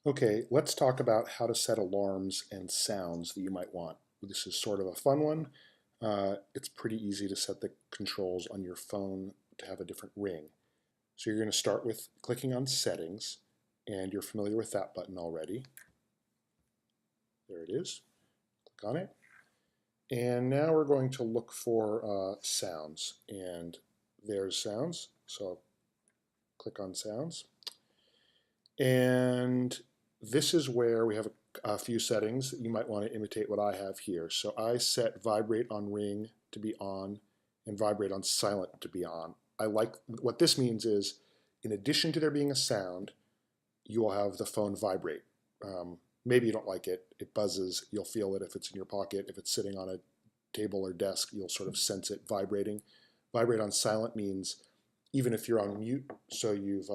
Okay, let's talk about how to set alarms and sounds that you might want. This is sort of a fun one. It's pretty easy to set the controls on your phone to have a different ring. So you're going to start with clicking on Settings, and you're familiar with that button already. There it is. Click on it. And now we're going to look for sounds. And there's sounds. So click on Sounds. And this is where we have a few settings. You might want to imitate what I have here. So I set vibrate on ring to be on and vibrate on silent to be on. I like what this means is in addition to there being a sound, you will have the phone vibrate. Maybe you don't like it. It buzzes. You'll feel it if it's in your pocket. If it's sitting on a table or desk, you'll sort of sense it vibrating. Vibrate on silent means even if you're on mute, so you've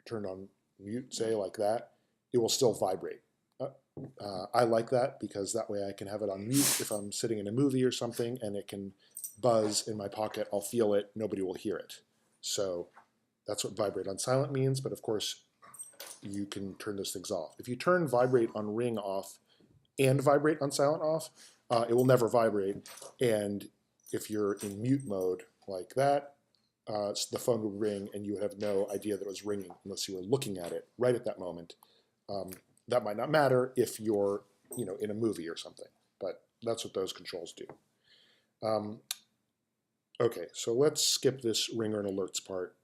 turned on mute, say like that, it will still vibrate. I like that because that way I can have it on mute if I'm sitting in a movie or something and it can buzz in my pocket. I'll feel it. Nobody will hear it. So that's what vibrate on silent means. But of course, you can turn those things off. If you turn vibrate on ring off and vibrate on silent off, it will never vibrate. And if you're in mute mode like that, the phone would ring and you would have no idea that it was ringing unless you were looking at it right at that moment. That might not matter if you're in a movie or something, but that's what those controls do. Okay, so let's skip this ringer and alerts part.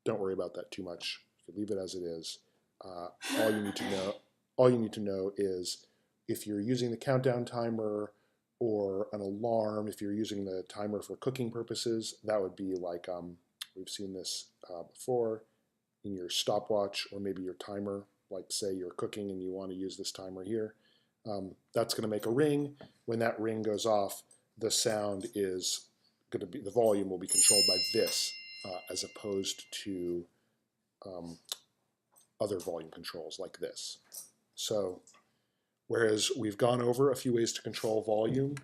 Don't worry about that too much. You can leave it as it is. All you need to know is if you're using the countdown timer or an alarm, if you're using the timer for cooking purposes, that would be like, we've seen this before, in your stopwatch or maybe your timer, like say you're cooking and you want to use this timer here. That's going to make a ring. When that ring goes off, the sound is going to be, the volume will be controlled by this as opposed to other volume controls like this. So whereas we've gone over a few ways to control volume,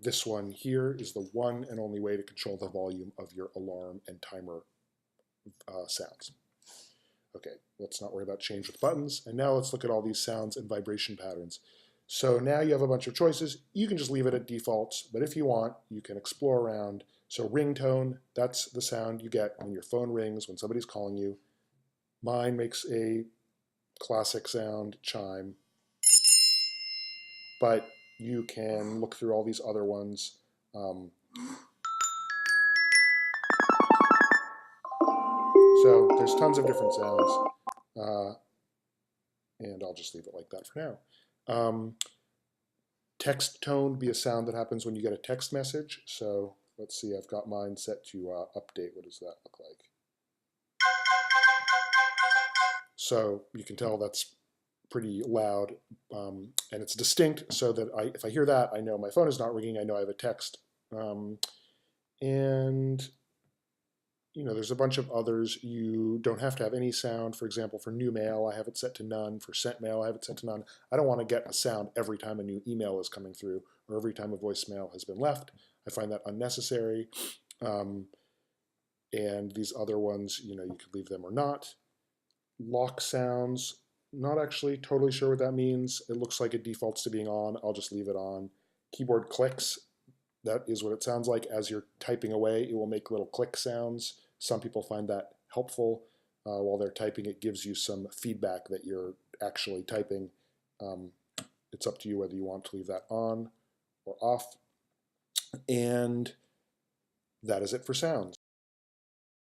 this one here is the one and only way to control the volume of your alarm and timer sounds. Okay, let's not worry about change with buttons. And now let's look at all these sounds and vibration patterns. So now you have a bunch of choices. You can just leave it at defaults, but if you want, you can explore around. So ringtone, that's the sound you get when your phone rings, when somebody's calling you. Mine makes a classic sound, chime. But you can look through all these other ones. So there's tons of different sounds. And I'll just leave it like that for now. Text tone would be a sound that happens when you get a text message. So let's see, I've got mine set to update. What does that look like? So you can tell that's pretty loud, and it's distinct so that if I hear that, I know my phone is not ringing. I know I have a text. And there's a bunch of others. You don't have to have any sound. For example, for new mail, I have it set to none. For sent mail, I have it set to none. I don't want to get a sound every time a new email is coming through or every time a voicemail has been left. I find that unnecessary. And these other ones, you could leave them or not. Lock sounds, not actually totally sure what that means. It looks like it defaults to being on. I'll just leave it on. Keyboard clicks, that is what it sounds like. As you're typing away, it will make little click sounds. Some people find that helpful. While they're typing, it gives you some feedback that you're actually typing. It's up to you whether you want to leave that on or off. And that is it for sounds.